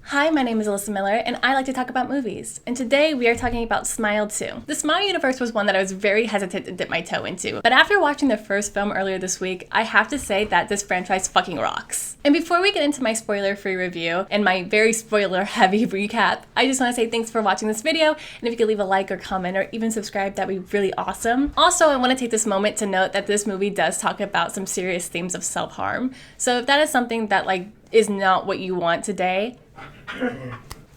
Hi, my name is Alyssa Miller, and I like to talk about movies. And today we are talking about Smile 2. The Smile universe was one that I was very hesitant to dip my toe into, but after watching the first film earlier this week, I have to say that this franchise fucking rocks. And before we get into my spoiler-free review and my very spoiler-heavy recap, I just want to say thanks for watching this video, and if you could leave a like or comment or even subscribe, that'd be really awesome. Also, I want to take this moment to note that this movie does talk about some serious themes of self-harm, so if that is something that is not what you want today,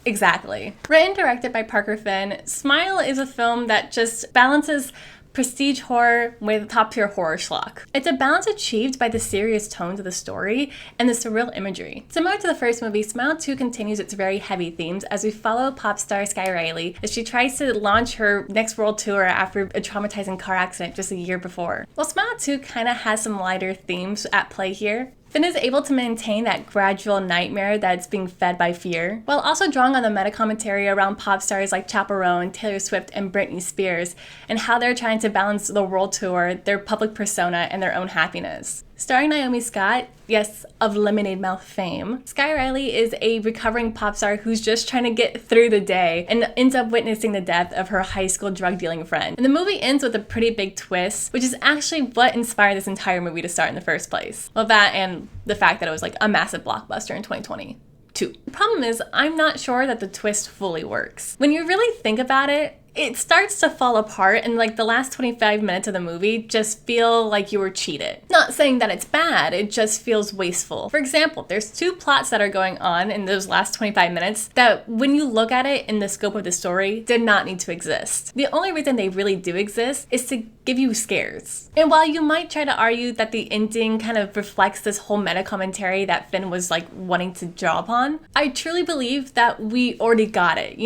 exactly. Written and directed by Parker Finn, Smile is a film that just balances prestige horror with top-tier horror schlock. It's a balance achieved by the serious tones of the story and the surreal imagery. Similar to the first movie, Smile 2 continues its very heavy themes as we follow pop star Sky Riley as she tries to launch her next world tour after a traumatizing car accident just a year before. While Smile 2 kind of has some lighter themes at play here, Finn is able to maintain that gradual nightmare that's being fed by fear, while also drawing on the meta-commentary around pop stars like Chaperone, Taylor Swift, and Britney Spears, and how they're trying to balance the world tour, their public persona, and their own happiness. Starring Naomi Scott, yes, of Lemonade Mouth fame, Sky Riley is a recovering pop star who's just trying to get through the day and ends up witnessing the death of her high school drug dealing friend. And the movie ends with a pretty big twist, which is actually what inspired this entire movie to start in the first place. Well, that and the fact that it was a massive blockbuster in 2022. The problem is, I'm not sure that the twist fully works. When you really think about it, it starts to fall apart and the last 25 minutes of the movie just feel like you were cheated. Not saying that it's bad, it just feels wasteful. For example, there's two plots that are going on in those last 25 minutes that when you look at it in the scope of the story, did not need to exist. The only reason they really do exist is to give you scares. And while you might try to argue that the ending kind of reflects this whole meta commentary that Finn was wanting to draw upon, I truly believe that we already got it,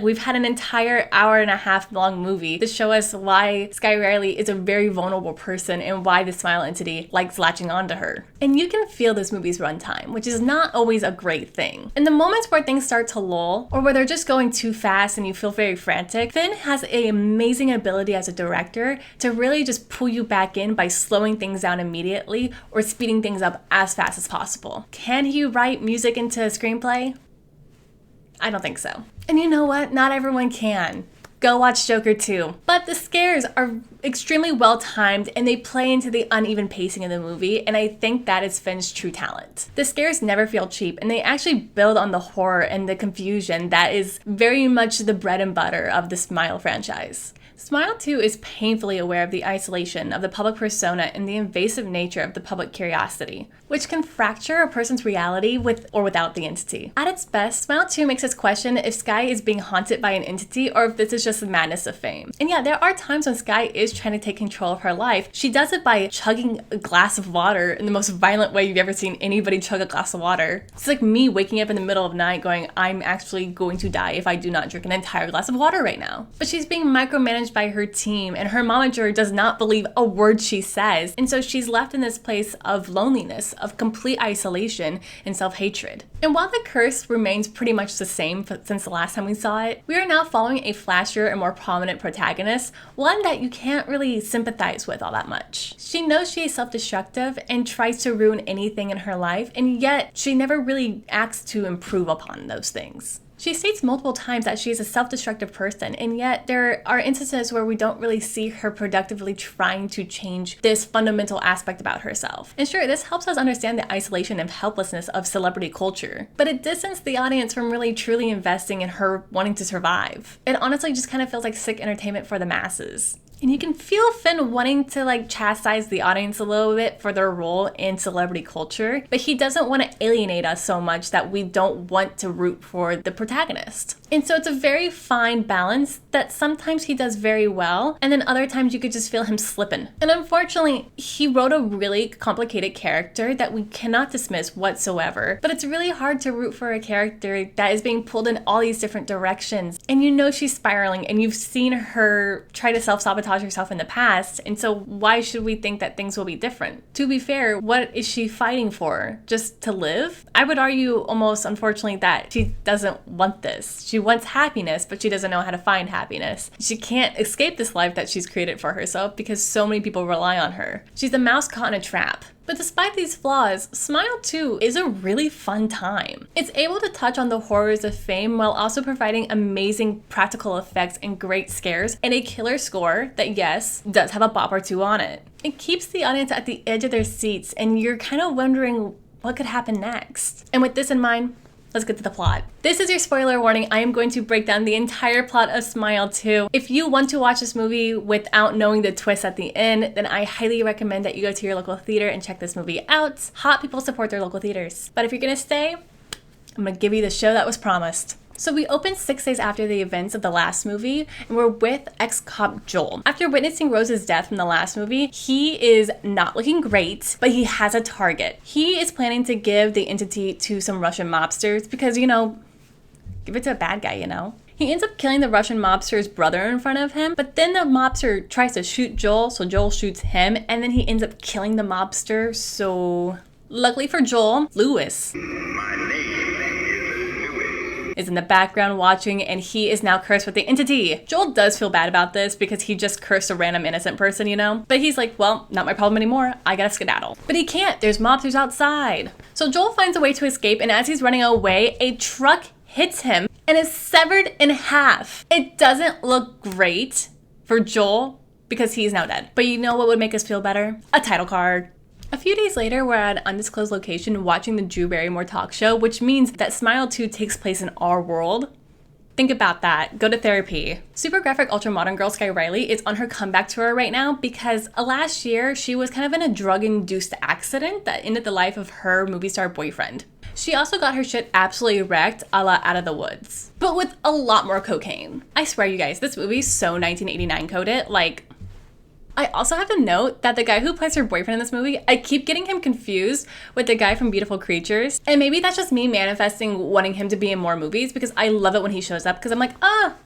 we've had an entire hour and a half long movie to show us why Sky Riley is a very vulnerable person and why the Smile entity likes latching onto her. And you can feel this movie's runtime, which is not always a great thing. In the moments where things start to lull, or where they're just going too fast and you feel very frantic, Finn has an amazing ability as a director to really just pull you back in by slowing things down immediately or speeding things up as fast as possible. Can he write music into a screenplay? I don't think so. And you know what? Not everyone can. Go watch Joker 2. But the scares are extremely well timed and they play into the uneven pacing of the movie, and I think that is Finn's true talent. The scares never feel cheap and they actually build on the horror and the confusion that is very much the bread and butter of the Smile franchise. Smile 2 is painfully aware of the isolation of the public persona and the invasive nature of the public curiosity, which can fracture a person's reality with or without the entity. At its best, Smile 2 makes us question if Sky is being haunted by an entity or if this is just the madness of fame. And yeah, there are times when Sky is trying to take control of her life. She does it by chugging a glass of water in the most violent way you've ever seen anybody chug a glass of water. It's like me waking up in the middle of the night going, I'm actually going to die if I do not drink an entire glass of water right now. But she's being micromanaged by her team, and her momager does not believe a word she says, and so she's left in this place of loneliness, of complete isolation and self-hatred. And while the curse remains pretty much the same since the last time we saw it, we are now following a flashier and more prominent protagonist, one that you can't really sympathize with all that much. She knows she is self-destructive and tries to ruin anything in her life, and yet she never really acts to improve upon those things. She states multiple times that she is a self-destructive person, and yet there are instances where we don't really see her productively trying to change this fundamental aspect about herself. And sure, this helps us understand the isolation and helplessness of celebrity culture, but it distanced the audience from really truly investing in her wanting to survive. It honestly just kind of feels like sick entertainment for the masses. And you can feel Finn wanting to chastise the audience a little bit for their role in celebrity culture, but he doesn't want to alienate us so much that we don't want to root for the protagonist. And so it's a very fine balance that sometimes he does very well, and then other times you could just feel him slipping. And unfortunately, he wrote a really complicated character that we cannot dismiss whatsoever, but it's really hard to root for a character that is being pulled in all these different directions. And you know she's spiraling, and you've seen her try to self-sabotage herself in the past, and so why should we think that things will be different? To be fair, what is she fighting for? Just to live? I would argue almost, unfortunately, that she doesn't want this. She wants happiness, but she doesn't know how to find happiness. She can't escape this life that she's created for herself because so many people rely on her. She's a mouse caught in a trap. But despite these flaws, Smile 2 is a really fun time. It's able to touch on the horrors of fame while also providing amazing practical effects and great scares, and a killer score that, yes, does have a bop or two on it. It keeps the audience at the edge of their seats, and you're kind of wondering what could happen next. And with this in mind, let's get to the plot. This is your spoiler warning. I am going to break down the entire plot of Smile 2. If you want to watch this movie without knowing the twist at the end, then I highly recommend that you go to your local theater and check this movie out. Hot people support their local theaters. But if you're gonna stay, I'm gonna give you the show that was promised. So we open 6 days after the events of the last movie, and we're with ex-cop Joel. After witnessing Rose's death from the last movie, he is not looking great, but he has a target. He is planning to give the entity to some Russian mobsters because, give it to a bad guy, He ends up killing the Russian mobster's brother in front of him, but then the mobster tries to shoot Joel, so Joel shoots him, and then he ends up killing the mobster, so luckily for Joel, Lewis is in the background watching, and he is now cursed with the entity. Joel does feel bad about this because he just cursed a random innocent person, But he's like, well, not my problem anymore. I gotta skedaddle. But he can't. There's mobsters outside. So Joel finds a way to escape, and as he's running away, a truck hits him and is severed in half. It doesn't look great for Joel because he's now dead. But you know what would make us feel better? A title card. A few days later, we're at an undisclosed location watching the Drew Barrymore talk show, which means that Smile 2 takes place in our world. Think about that. Go to therapy. Super graphic ultra modern girl Sky Riley is on her comeback tour right now because last year she was kind of in a drug-induced accident that ended the life of her movie star boyfriend. She also got her shit absolutely wrecked a la Out of the Woods, but with a lot more cocaine. I swear you guys, this movie's so 1989 coded, I also have to note that the guy who plays her boyfriend in this movie, I keep getting him confused with the guy from Beautiful Creatures. And maybe that's just me manifesting wanting him to be in more movies because I love it when he shows up because I'm like,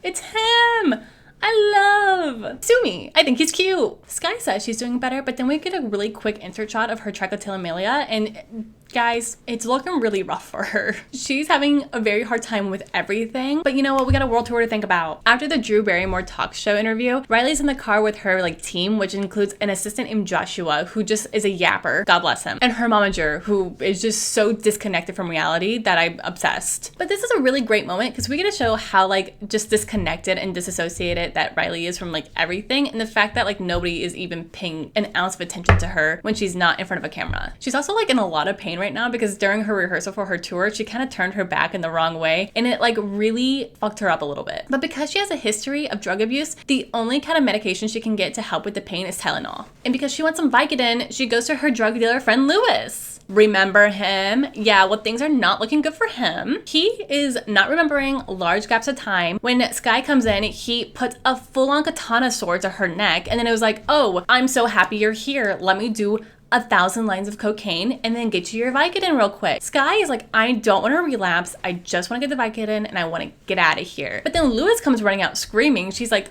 it's him. I love. Sue me. I think he's cute. Sky says she's doing better, but then we get a really quick insert shot of her trichotillomania, and guys, it's looking really rough for her. She's having a very hard time with everything, but you know what? We got a world tour to think about. After the Drew Barrymore talk show interview, Riley's in the car with her team, which includes an assistant named Joshua, who just is a yapper, God bless him, and her momager, who is just so disconnected from reality that I'm obsessed. But this is a really great moment because we get to show how just disconnected and disassociated that Riley is from everything, and the fact that nobody is even paying an ounce of attention to her when she's not in front of a camera. She's also in a lot of pain right now because during her rehearsal for her tour, she kind of turned her back in the wrong way, and it really fucked her up a little bit. But because she has a history of drug abuse, the only kind of medication she can get to help with the pain is Tylenol. And because she wants some Vicodin, she goes to her drug dealer friend Lewis. Remember him? Yeah, well, things are not looking good for him. He is not remembering large gaps of time. When Sky comes in, he puts a full-on katana sword to her neck, and then it was like, oh, I'm so happy you're here. Let me do 1,000 lines of cocaine and then get you your Vicodin real quick. Sky is like, I don't want to relapse. I just want to get the Vicodin and I want to get out of here. But then Lewis comes running out screaming. She's like,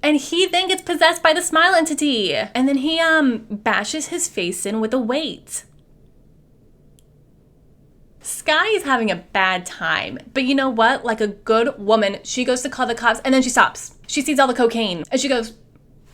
and he then gets possessed by the Smile entity. And then he bashes his face in with a weight. Sky is having a bad time, but you know what? Like a good woman, she goes to call the cops and then she stops. She sees all the cocaine and she goes,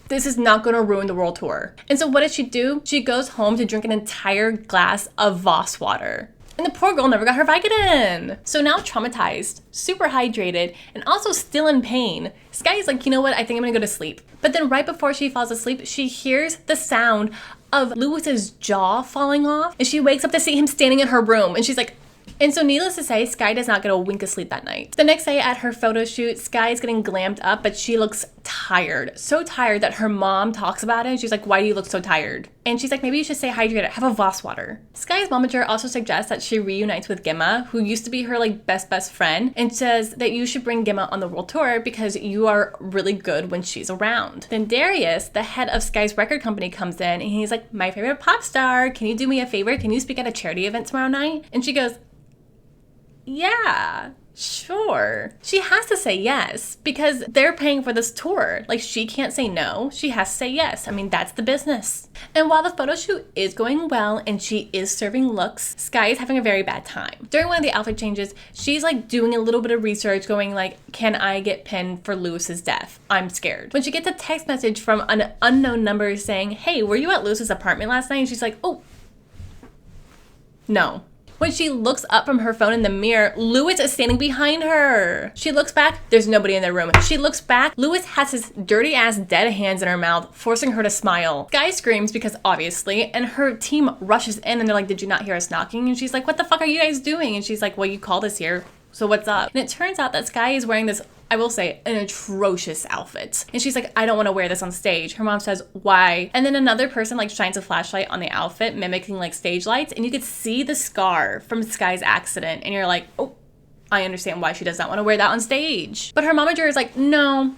this is not going to ruin the world tour. And so what does she do? She goes home to drink an entire glass of Voss water. And the poor girl never got her Vicodin. So now traumatized, super hydrated, and also still in pain, Sky is like, you know what? I think I'm gonna go to sleep. But then right before she falls asleep, she hears the sound of Lewis's jaw falling off, and she wakes up to see him standing in her room, and she's like, and so needless to say, Sky does not get a wink of sleep that night. The next day at her photo shoot, Sky is getting glammed up, but she looks tired. So tired that her mom talks about it, and she's like, why do you look so tired? And she's like, maybe you should stay hydrated, have a Voss water. Sky's momager also suggests that she reunites with Gemma, who used to be her best friend, and says that you should bring Gemma on the world tour because you are really good when she's around. Then Darius, the head of Sky's record company, comes in and he's like, my favorite pop star, can you do me a favor? Can you speak at a charity event tomorrow night? And she goes, yeah, sure. She has to say yes because they're paying for this tour. She can't say no. She has to say yes. I mean, that's the business. And while the photo shoot is going well and she is serving looks, Sky is having a very bad time. During one of the outfit changes, she's doing a little bit of research going can I get pinned for Lewis's death? I'm scared. When she gets a text message from an unknown number saying, hey, were you at Lewis's apartment last night? And she's like, oh, No. When she looks up from her phone in the mirror, Lewis is standing behind her. She looks back, there's nobody in the room. She looks back, Lewis has his dirty ass dead hands in her mouth, forcing her to smile. Skye screams because obviously, and her team rushes in and they're like, did you not hear us knocking? And she's like, what the fuck are you guys doing? And she's like, well, you called us here. So what's up? And it turns out that Skye is wearing this, I will say, an atrocious outfit. And she's like, I don't want to wear this on stage. Her mom says, why? And then another person like shines a flashlight on the outfit, mimicking like stage lights. And you could see the scar from Skye's accident. And you're like, oh, I understand why she does not want to wear that on stage. But her momager is like, no,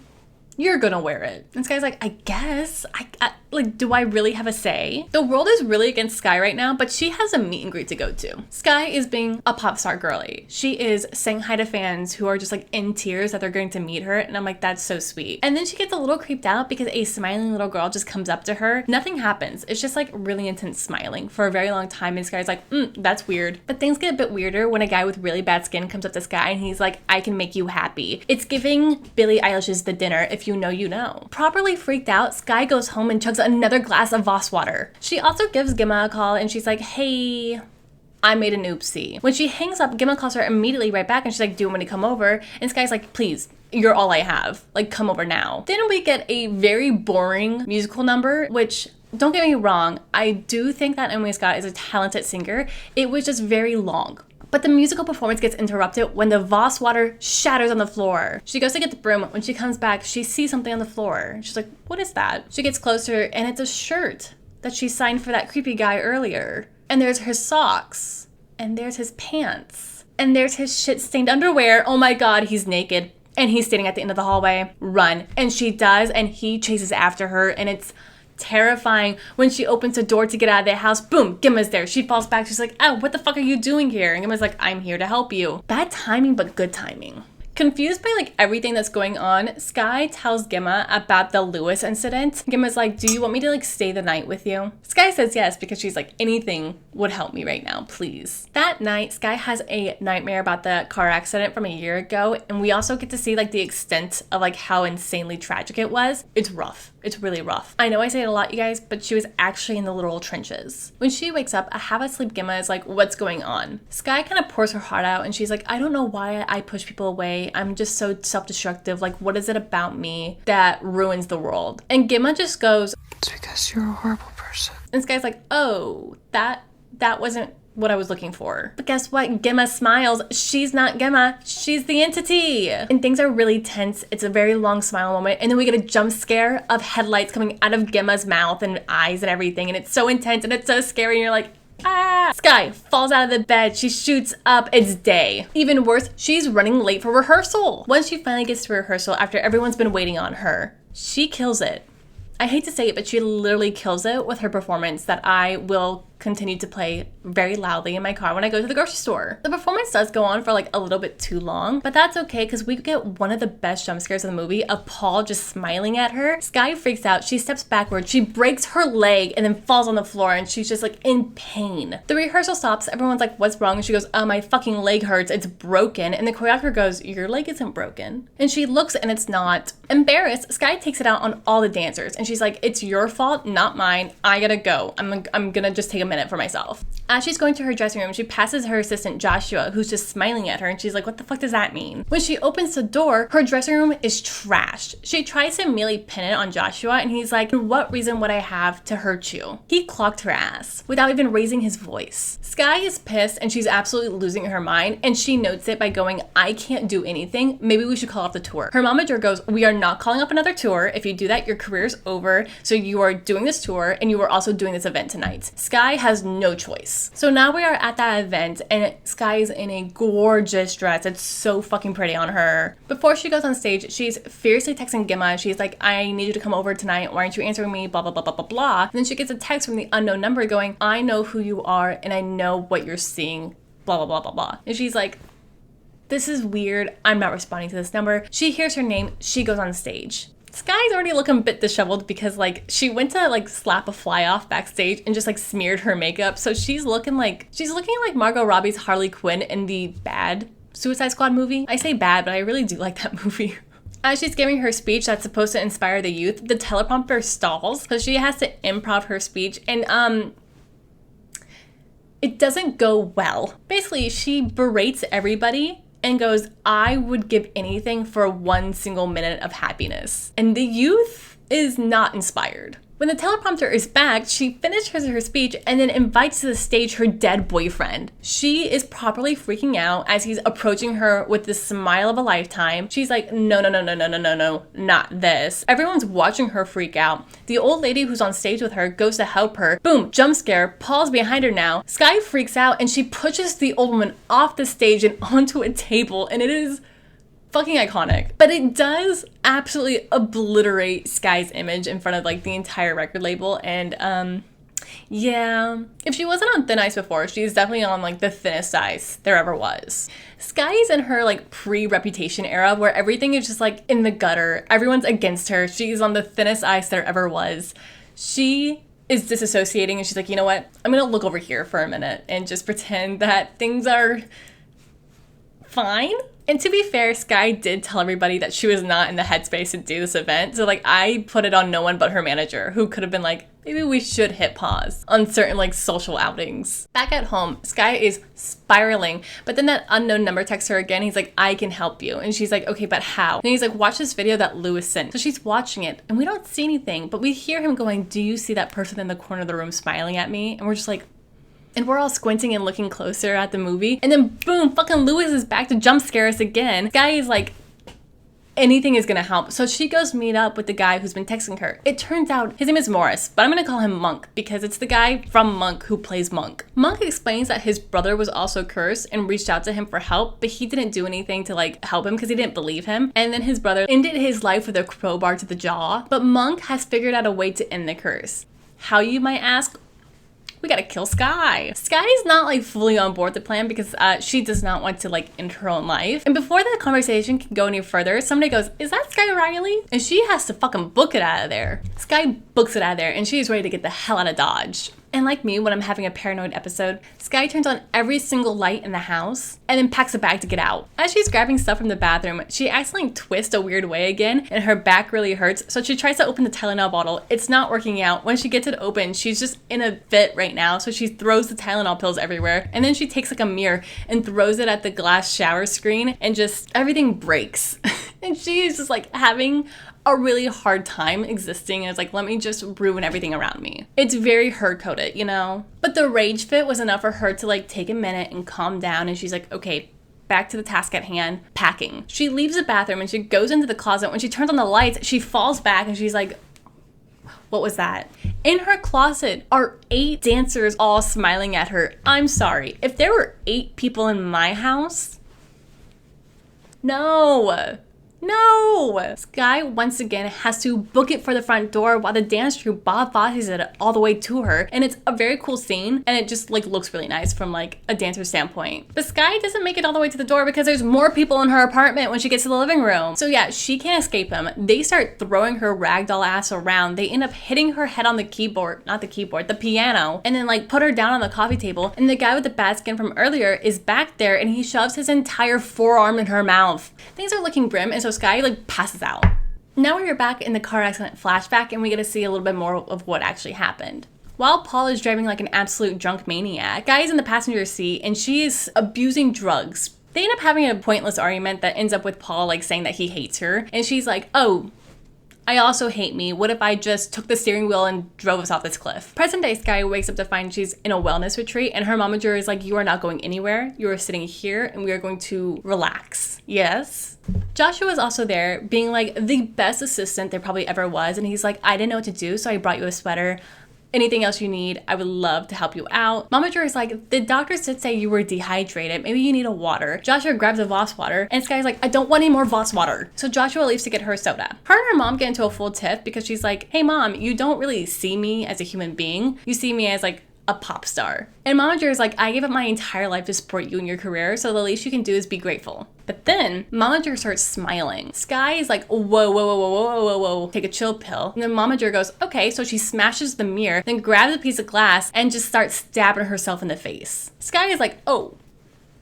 you're gonna wear it. And Skye's like, I guess. Like, do I really have a say? The world is really against Skye right now, but she has a meet and greet to go to. Skye is being a pop star girly. She is saying hi to fans who are just like in tears that they're going to meet her. And I'm like, that's so sweet. And then she gets a little creeped out because a smiling little girl just comes up to her. Nothing happens. It's just like really intense smiling for a very long time. And Skye's like, that's weird. But things get a bit weirder when a guy with really bad skin comes up to Skye and he's like, I can make you happy. It's giving Billie Eilish's The Dinner, if you know, you know. Properly freaked out, Skye goes home and chugs another glass of Voss water. She also gives Gemma a call and she's like, hey, I made an oopsie. When she hangs up, Gemma calls her immediately right back and she's like, do you want me to come over? And Skye's like, please, you're all I have. Like, come over now. Then we get a very boring musical number, which, don't get me wrong, I do think that Emily Scott is a talented singer. It was just very long. But the musical performance gets interrupted when the Voss water shatters on the floor. She goes to get the broom. When she comes back, she sees something on the floor. She's like, what is that? She gets closer and it's a shirt that she signed for that creepy guy earlier. And there's her socks. And there's his pants. And there's his shit-stained underwear. Oh my God, he's naked. And he's standing at the end of the hallway. Run. And she does, and he chases after her, and it's terrifying. When she opens the door to get out of the house, boom, Gemma's there. She falls back. She's like, oh, what the fuck are you doing here? And Gemma's like, I'm here to help you. Bad timing, but good timing. Confused by like everything that's going on, Skye tells Gemma about the Lewis incident. Gemma's like, do you want me to like stay the night with you? Skye says yes because she's like, anything would help me right now, please. That night, Skye has a nightmare about the car accident from a year ago, and we also get to see like the extent of like how insanely tragic it was. It's rough. It's really rough. I know I say it a lot, you guys, but she was actually in the literal trenches. When she wakes up, a half-asleep Gemma is like, what's going on? Skye kind of pours her heart out and she's like, I don't know why I push people away. I'm just so self-destructive. Like, what is it about me that ruins the world? And Gemma just goes, it's because you're a horrible person. And Skye's like, oh, that wasn't what I was looking for. But guess what? Gemma smiles. She's not Gemma. She's the entity. And things are really tense. It's a very long smile moment. And then we get a jump scare of headlights coming out of Gemma's mouth and eyes and everything. And it's so intense and it's so scary. And you're like, ah! Skye falls out of the bed. She shoots up. It's day. Even worse, she's running late for rehearsal. Once she finally gets to rehearsal after everyone's been waiting on her, she kills it. I hate to say it, but she literally kills it with her performance that I will continue to play very loudly in my car when I go to the grocery store. The performance does go on for like a little bit too long, but that's okay because we get one of the best jump scares of the movie of Paul just smiling at her. Skye freaks out. She steps backward. She breaks her leg and then falls on the floor and she's just like in pain. The rehearsal stops. Everyone's like, what's wrong? And she goes, my fucking leg hurts. It's broken. And the choreographer goes, your leg isn't broken. And she looks and it's not. Embarrassed, Skye takes it out on all the dancers and she's like, it's your fault, not mine. I gotta go. I'm gonna just take a minute for myself. As she's going to her dressing room, she passes her assistant Joshua, who's just smiling at her, and she's like, what the fuck does that mean? When she opens the door, her dressing room is trashed. She tries to immediately pin it on Joshua, and he's like, what reason would I have to hurt you? He clocked her ass without even raising his voice. Skye is pissed, and she's absolutely losing her mind, and she notes it by going, I can't do anything. Maybe we should call off the tour. Her momager goes, we are not calling up another tour. If you do that, your career's over. So you are doing this tour, and you are also doing this event tonight. Skye has no choice. So now we are at that event and Skye is in a gorgeous dress. It's so fucking pretty on her. Before she goes on stage, she's fiercely texting Gemma. She's like, I need you to come over tonight. Why aren't you answering me? Blah, blah, blah, blah, blah, blah. And then she gets a text from the unknown number going, I know who you are and I know what you're seeing. Blah, blah, blah, blah, blah. And she's like, this is weird. I'm not responding to this number. She hears her name. She goes on stage. Skye's already looking a bit disheveled because like she went to like slap a fly off backstage and just like smeared her makeup. So she's looking like Margot Robbie's Harley Quinn in the bad Suicide Squad movie. I say bad, but I really do like that movie. As she's giving her speech that's supposed to inspire the youth, the teleprompter stalls. So she has to improv her speech. And it doesn't go well. Basically, she berates everybody and goes, I would give anything for 1 single minute of happiness. And the youth is not inspired. When the teleprompter is back, she finishes her speech and then invites to the stage her dead boyfriend. She is properly freaking out as he's approaching her with the smile of a lifetime. She's like, no, not this. Everyone's watching her freak out. The old lady who's on stage with her goes to help her. Boom, jump scare, Paul's behind her now. Sky freaks out and she pushes the old woman off the stage and onto a table, and it is fucking iconic. But it does absolutely obliterate Sky's image in front of like the entire record label. And yeah, if she wasn't on thin ice before, she's definitely on like the thinnest ice there ever was. Sky's in her like pre-Reputation era where everything is just like in the gutter. Everyone's against her. She's on the thinnest ice there ever was. She is disassociating and she's like, you know what? I'm gonna look over here for a minute and just pretend that things are fine. And to be fair, Sky did tell everybody that she was not in the headspace to do this event. So like I put it on no one but her manager, who could have been like, maybe we should hit pause on certain like social outings. Back at home, Sky is spiraling, but then that unknown number texts her again. He's like, I can help you. And she's like, okay, but how? And he's like, watch this video that Lewis sent. So she's watching it and we don't see anything, but we hear him going, do you see that person in the corner of the room smiling at me? And we're just like, and we're all squinting and looking closer at the movie. And then boom, fucking Lewis is back to jump scare us again. Sky is like, anything is gonna help. So she goes meet up with the guy who's been texting her. It turns out his name is Morris, but I'm gonna call him Monk because it's the guy from Monk who plays Monk. Monk explains that his brother was also cursed and reached out to him for help, but he didn't do anything to like help him because he didn't believe him. And then his brother ended his life with a crowbar to the jaw. But Monk has figured out a way to end the curse. How, you might ask? We gotta kill Sky. Sky is not like fully on board the plan because she does not want to like end her own life. And before the conversation can go any further, somebody goes, is that Sky Riley? And she has to fucking book it out of there. Sky books it out of there and she is ready to get the hell out of Dodge. And like me, when I'm having a paranoid episode, Sky turns on every single light in the house and then packs a bag to get out. As she's grabbing stuff from the bathroom, she accidentally twists a weird way again and her back really hurts. So she tries to open the Tylenol bottle. It's not working out. When she gets it open, she's just in a fit right now. So she throws the Tylenol pills everywhere. And then she takes like a mirror and throws it at the glass shower screen and just everything breaks. And she is just like having a really hard time existing. And it's like, let me just ruin everything around me. It's very her coded, you know? But the rage fit was enough for her to like take a minute and calm down. And she's like, okay, back to the task at hand, packing. She leaves the bathroom and she goes into the closet. When she turns on the lights, she falls back and she's like, what was that? In her closet are 8 dancers all smiling at her. I'm sorry. If there were 8 people in my house, no. Sky once again has to book it for the front door while the dance troupe Bob Fosse's it all the way to her. And it's a very cool scene and it just like looks really nice from like a dancer standpoint. But Sky doesn't make it all the way to the door because there's more people in her apartment when she gets to the living room. So yeah, she can't escape him. They start throwing her ragdoll ass around. They end up hitting her head on the the piano, and then like put her down on the coffee table. And the guy with the bad skin from earlier is back there and he shoves his entire forearm in her mouth. Things are looking grim and so Sky like passes out. Now we're back in the car accident flashback and we get to see a little bit more of what actually happened. While Paul is driving like an absolute drunk maniac, Sky is in the passenger seat and she is abusing drugs. They end up having a pointless argument that ends up with Paul like saying that he hates her. And she's like, oh, I also hate me. What if I just took the steering wheel and drove us off this cliff? Present day Sky wakes up to find she's in a wellness retreat and her momager is like, you are not going anywhere. You are sitting here and we are going to relax. Yes. Joshua is also there being like the best assistant there probably ever was. And he's like, I didn't know what to do, so I brought you a sweater. Anything else you need, I would love to help you out. Momager is like, the doctors did say you were dehydrated. Maybe you need a water. Joshua grabs a Voss water and Sky's like, I don't want any more Voss water. So Joshua leaves to get her soda. Her and her mom get into a full tiff because she's like, hey mom, you don't really see me as a human being. You see me as like a pop star. And Momager is like, I gave up my entire life to support you in your career, so the least you can do is be grateful. But then Momager starts smiling. Sky is like, whoa, take a chill pill. And then Momager goes, okay, so she smashes the mirror, then grabs a piece of glass and just starts stabbing herself in the face. Sky is like, oh,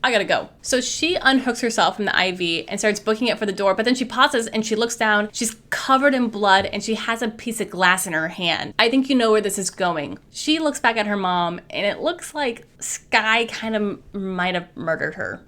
I gotta go. So she unhooks herself from the IV and starts booking it for the door, but then she pauses and she looks down. She's covered in blood and she has a piece of glass in her hand. I think you know where this is going. She looks back at her mom and it looks like Sky kind of might have murdered her.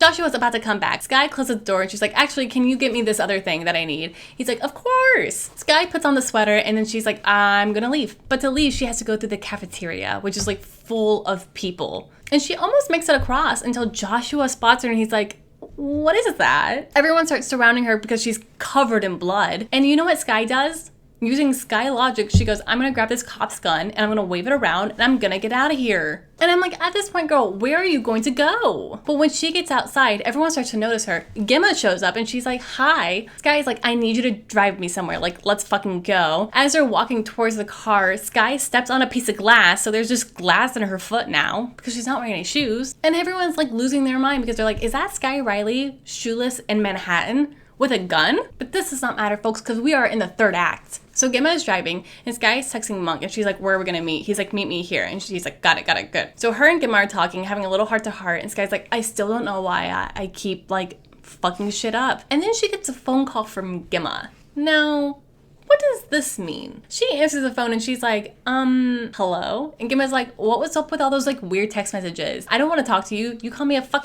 Joshua's about to come back. Sky closes the door and she's like, actually, can you get me this other thing that I need? He's like, of course. Sky puts on the sweater and then she's like, I'm gonna leave. But to leave, she has to go through the cafeteria, which is like full of people. And she almost makes it across until Joshua spots her and he's like, what is that? Everyone starts surrounding her because she's covered in blood. And you know what Sky does? Using Sky logic, she goes, I'm gonna grab this cop's gun and I'm gonna wave it around and I'm gonna get out of here. And I'm like, at this point, girl, where are you going to go? But when she gets outside, everyone starts to notice her. Gemma shows up and she's like, hi. Sky's like, I need you to drive me somewhere. Like, let's fucking go. As they're walking towards the car, Sky steps on a piece of glass. So there's just glass in her foot now because she's not wearing any shoes. And everyone's like losing their mind because they're like, is that Sky Riley shoeless in Manhattan with a gun? But this does not matter, folks, because we are in the third act. So Gemma is driving, and Sky is texting Monk, and she's like, where are we gonna meet? He's like, meet me here. And she's like, got it, good. So her and Gemma are talking, having a little heart-to-heart, and Sky's like, I still don't know why I keep, like, fucking shit up. And then she gets a phone call from Gemma. Now, what does this mean? She answers the phone, and she's like, hello? And Gemma's like, what was up with all those, like, weird text messages? I don't want to talk to you. You call me a fucking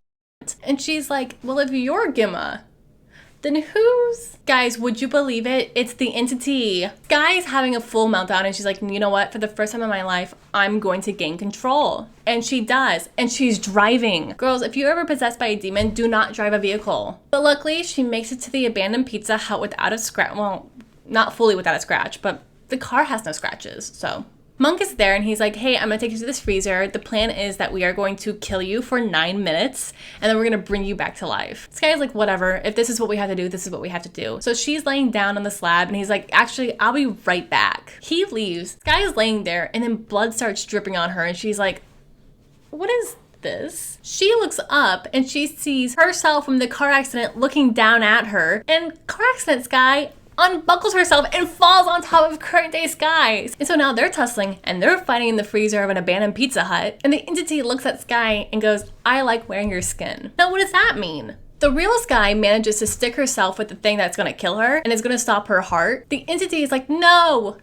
And she's like, well, if you're Gemma, then who's? Guys, would you believe it? It's the entity. Sky's having a full meltdown and she's like, you know what? For the first time in my life, I'm going to gain control. And she does. And she's driving. Girls, if you're ever possessed by a demon, do not drive a vehicle. But luckily, she makes it to the abandoned Pizza Hut without a scratch. Well, not fully without a scratch, but the car has no scratches, so. Monk is there and he's like, hey, I'm gonna take you to this freezer. The plan is that we are going to kill you for 9 minutes and then we're gonna bring you back to life. Sky's like, whatever, if this is what we have to do, this is what we have to do. So she's laying down on the slab and he's like, actually, I'll be right back. He leaves. Sky is laying there and then blood starts dripping on her and she's like, what is this? She looks up and she sees herself from the car accident looking down at her, and car accident Sky unbuckles herself and falls on top of current day Sky. And so now they're tussling and they're fighting in the freezer of an abandoned Pizza Hut. And the entity looks at Sky and goes, I like wearing your skin. Now, what does that mean? The real Sky manages to stick herself with the thing that's gonna kill her and is gonna stop her heart. The entity is like, no,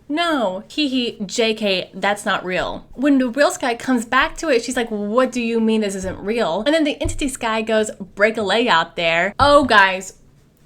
hee, JK, that's not real. When the real Sky comes back to it, she's like, what do you mean this isn't real? And then the entity Sky goes, break a leg out there. Oh, guys,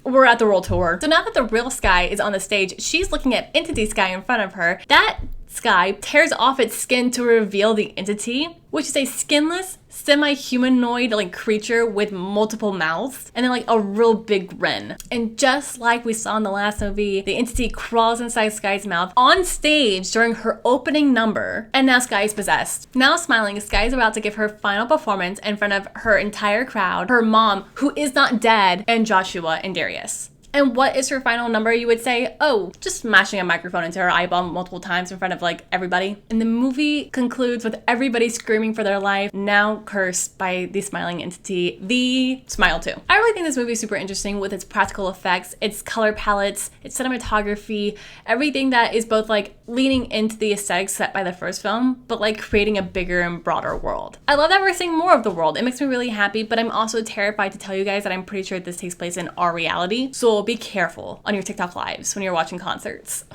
we're at the World Tour. So now that the real Sky is on the stage, she's looking at entity Sky in front of her. That Sky tears off its skin to reveal the entity, which is a skinless, semi-humanoid like creature with multiple mouths and then like a real big grin. And just like we saw in the last movie, the entity crawls inside Sky's mouth on stage during her opening number, and now Sky is possessed. Now smiling, Sky is about to give her final performance in front of her entire crowd, her mom, who is not dead, and Joshua and Darius. And what is her final number, you would say? Oh, just smashing a microphone into her eyeball multiple times in front of like everybody. And the movie concludes with everybody screaming for their life, now cursed by the smiling entity, the Smile 2. I really think this movie is super interesting with its practical effects, its color palettes, its cinematography, everything that is both like leaning into the aesthetics set by the first film, but like creating a bigger and broader world. I love that we're seeing more of the world. It makes me really happy, but I'm also terrified to tell you guys that I'm pretty sure this takes place in our reality. So be careful on your TikTok lives when you're watching concerts.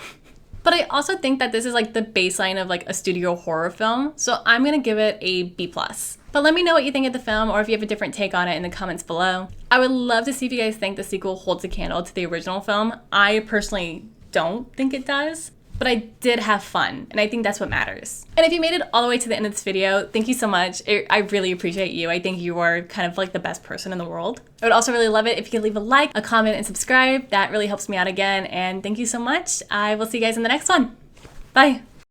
But I also think that this is like the baseline of like a studio horror film. So I'm gonna give it a B+. But let me know what you think of the film or if you have a different take on it in the comments below. I would love to see if you guys think the sequel holds a candle to the original film. I personally don't think it does, but I did have fun, and I think that's what matters. And if you made it all the way to the end of this video, thank you so much. I really appreciate you. I think you are kind of like the best person in the world. I would also really love it if you could leave a like, a comment, and subscribe. That really helps me out again, and thank you so much. I will see you guys in the next one. Bye.